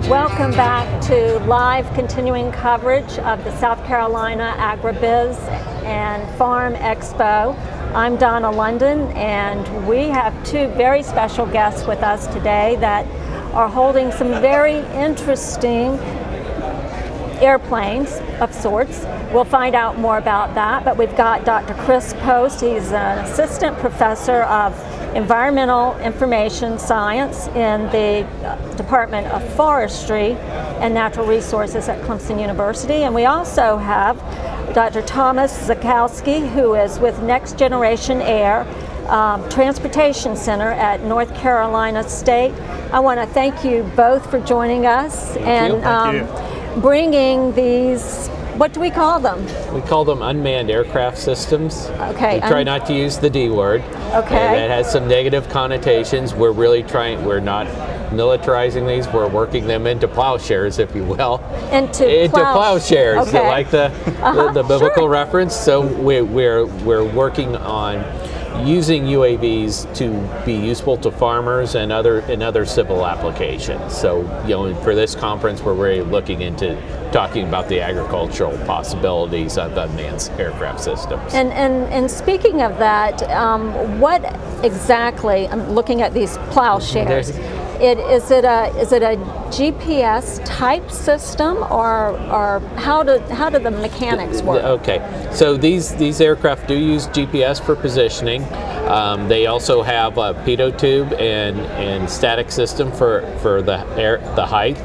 Welcome back to live continuing coverage of the South Carolina AgriBiz and Farm Expo. I'm Donna London, and we have two very special guests with us today that are holding some very interesting airplanes of sorts. We'll find out more about that, but we've got Dr. Chris Post. He's an assistant professor of Environmental Information Science in the Department of Forestry and Natural Resources at Clemson University. And we also have Dr. Thomas Zajkowski, who is with Next Generation Air Transportation Center at North Carolina State. I want to thank you both for joining us and bringing these, what do we call them? We call them unmanned aircraft systems. Okay. We try not to use the D word. Okay. That has some negative connotations. We're really we're not militarizing these, we're working them into plowshares, if you will. Into plowshares, okay. Like the biblical reference. So we're working on using UAVs to be useful to farmers and other civil applications. So, for this conference, we're really looking into talking about the agricultural possibilities of unmanned aircraft systems. And speaking of that, what exactly? I'm looking at these plowshares. Is it a GPS type system, or how do the mechanics work? Okay, so these aircraft do use GPS for positioning. They also have a pitot tube and static system for the height.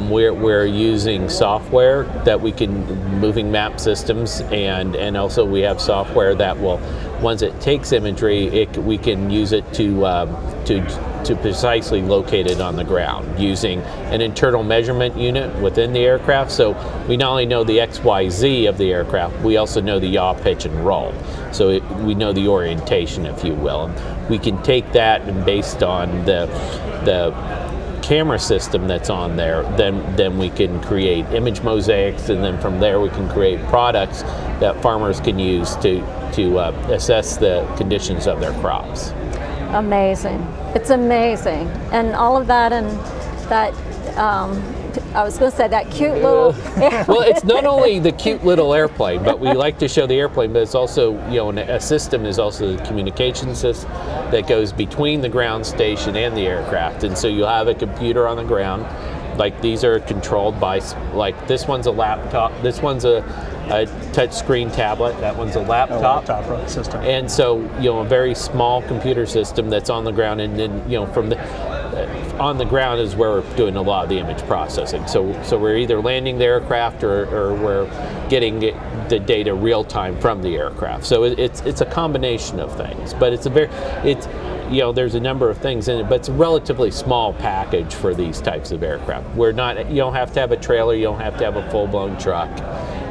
We're using software that we can, moving map systems, and also we have software that will, once it takes imagery, we can use it to precisely locate it on the ground using an internal measurement unit within the aircraft. So we not only know the XYZ of the aircraft, we also know the yaw, pitch, and roll. So we know the orientation, if you will. And we can take that, and based on the camera system that's on there, then we can create image mosaics, and then from there we can create products that farmers can use to assess the conditions of their crops. Amazing. It's amazing. And all of that, and that, I was going to say that cute little airplane. Well, it's not only the cute little airplane, but we like to show the airplane, but it's also, a system is also the communication system that goes between the ground station and the aircraft. And so you have a computer on the ground. Like, these are controlled by, like, this one's a laptop, this one's a touch screen tablet, that one's a laptop. System. And so, a very small computer system that's on the ground, and then, from the on the ground is where we're doing a lot of the image processing. So we're either landing the aircraft or we're getting the data real time from the aircraft. So it's a combination of things, but there's a number of things in it, but it's a relatively small package for these types of aircraft. You don't have to have a trailer, you don't have to have a full-blown truck.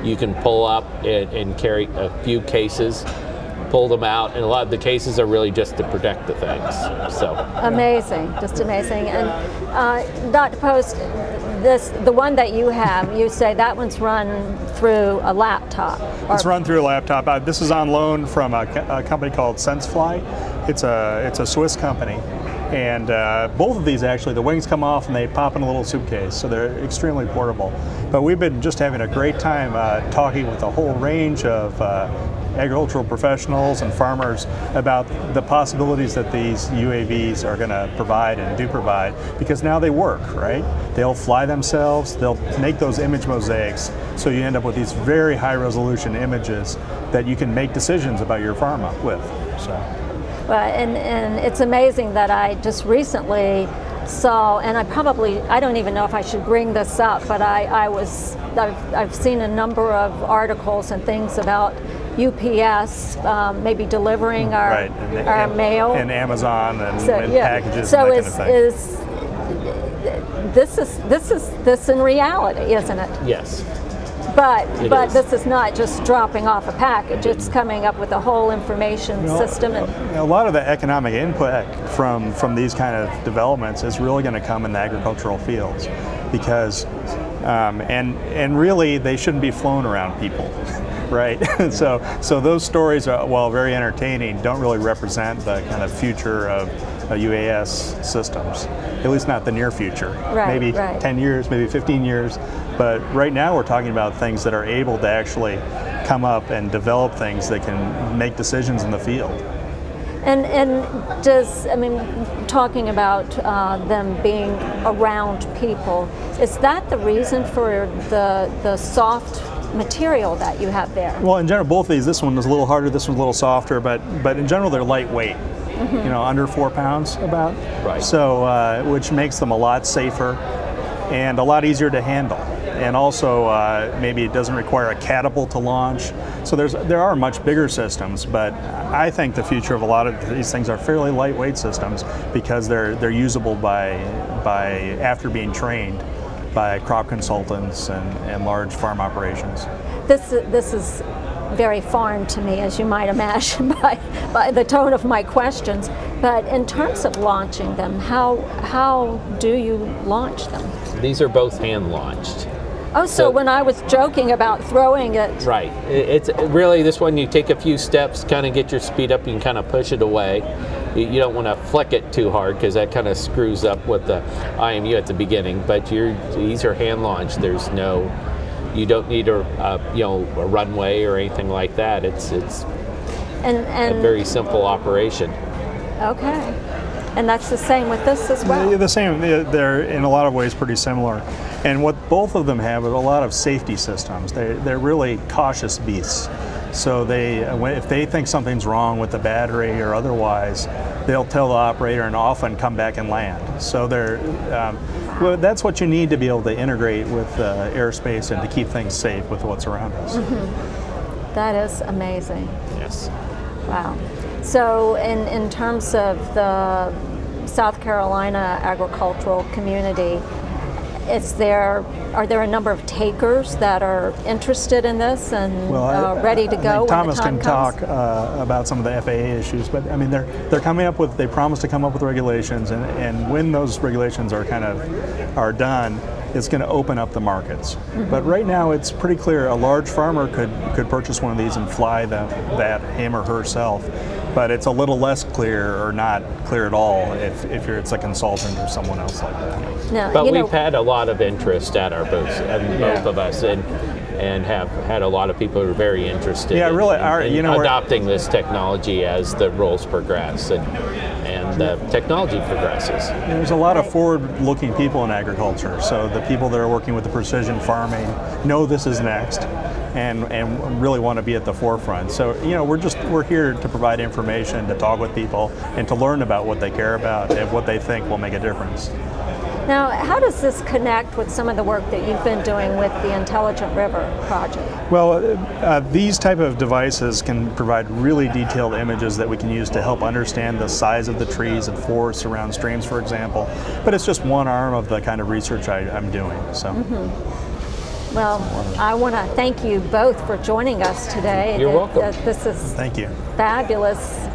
You can pull up and carry a few cases, pull them out, and a lot of the cases are really just to protect the things. So amazing, just amazing. And Dr. Post, the one that you have, you say that one's run through a laptop. It's run through a laptop. This is on loan from a company called SenseFly. It's a Swiss company. And both of these, actually, the wings come off and they pop in a little suitcase, so they're extremely portable. But we've been just having a great time talking with a whole range of agricultural professionals and farmers about the possibilities that these UAVs are going to provide and do provide, because now they work, right? They'll fly themselves, they'll make those image mosaics, so you end up with these very high resolution images that you can make decisions about your farm with. So. Well, and it's amazing that I just recently saw, and I don't even know if I should bring this up, but I've seen a number of articles and things about UPS maybe delivering our mail, and Amazon and packages. So and that kind of thing. This in reality, isn't it? Yes. But this is not just dropping off a package, it's coming up with a whole information system. And a lot of the economic input from these kind of developments is really going to come in the agricultural fields, because and really they shouldn't be flown around people. right? So those stories are, while very entertaining, don't really represent the kind of future of UAS systems, at least not the near future. Maybe 10 years, maybe 15 years, but right now we're talking about things that are able to actually come up and develop things that can make decisions in the field. And does, I mean, talking about them being around people, is that the reason for the soft material that you have there? Well, in general, both of these, this one is a little harder, this one's a little softer, but in general they're lightweight. You know, under 4 pounds about. Right. So, which makes them a lot safer and a lot easier to handle. And also, maybe it doesn't require a catapult to launch. So there are much bigger systems, but I think the future of a lot of these things are fairly lightweight systems because they're usable by after being trained by crop consultants and large farm operations. This is very foreign to me, as you might imagine by the tone of my questions. But in terms of launching them, how do you launch them? These are both hand launched. Oh, so when I was joking about throwing it. Right. It's really this one, you take a few steps, kind of get your speed up, you can kind of push it away. You don't want to flick it too hard because that kind of screws up with the IMU at the beginning, but these are hand launched. There's no, you don't need a runway or anything like that. It's a very simple operation. Okay. And that's the same with this as well? The same. They're in a lot of ways pretty similar. And what both of them have is a lot of safety systems. They're really cautious beasts. So if they think something's wrong with the battery or otherwise, they'll tell the operator and often come back and land. So well, that's what you need to be able to integrate with airspace and to keep things safe with what's around us. Mm-hmm. That is amazing. Yes. Wow. So in terms of the South Carolina agricultural community, are there a number of takers that are interested in this and ready to go? Thomas can talk about some of the FAA issues, but I mean they're coming up with, they promise to come up with regulations, and when those regulations are done, it's going to open up the markets. Mm-hmm. But right now it's pretty clear a large farmer could purchase one of these and fly that him or herself. But it's a little less clear, or not clear at all, if it's a consultant or someone else like that. No, but we've had a lot of interest at our booths, and both of us, and have had a lot of people who are very interested in adopting this technology as the roles progress and the technology progresses. There's a lot of forward-looking people in agriculture, so the people that are working with the precision farming know this is next. And really want to be at the forefront. So we're here to provide information, to talk with people, and to learn about what they care about and what they think will make a difference. Now, how does this connect with some of the work that you've been doing with the Intelligent River project? Well, these type of devices can provide really detailed images that we can use to help understand the size of the trees and forests around streams, for example. But it's just one arm of the kind of research I'm doing. So. Mm-hmm. Well, I want to thank you both for joining us today. You're welcome. This is thank you. Fabulous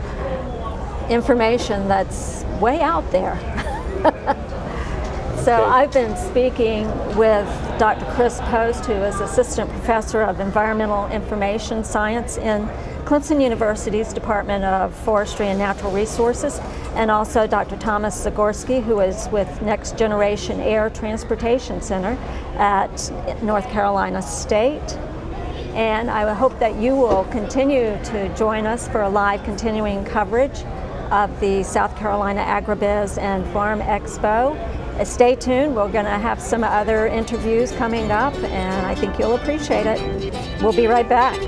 information that's way out there. So I've been speaking with Dr. Chris Post, who is Assistant Professor of Environmental Information Science in Clemson University's Department of Forestry and Natural Resources, and also Dr. Thomas Zajkowski, who is with Next Generation Air Transportation Center at North Carolina State. And I hope that you will continue to join us for a live continuing coverage of the South Carolina AgriBiz and Farm Expo. Stay tuned, we're going to have some other interviews coming up, and I think you'll appreciate it. We'll be right back.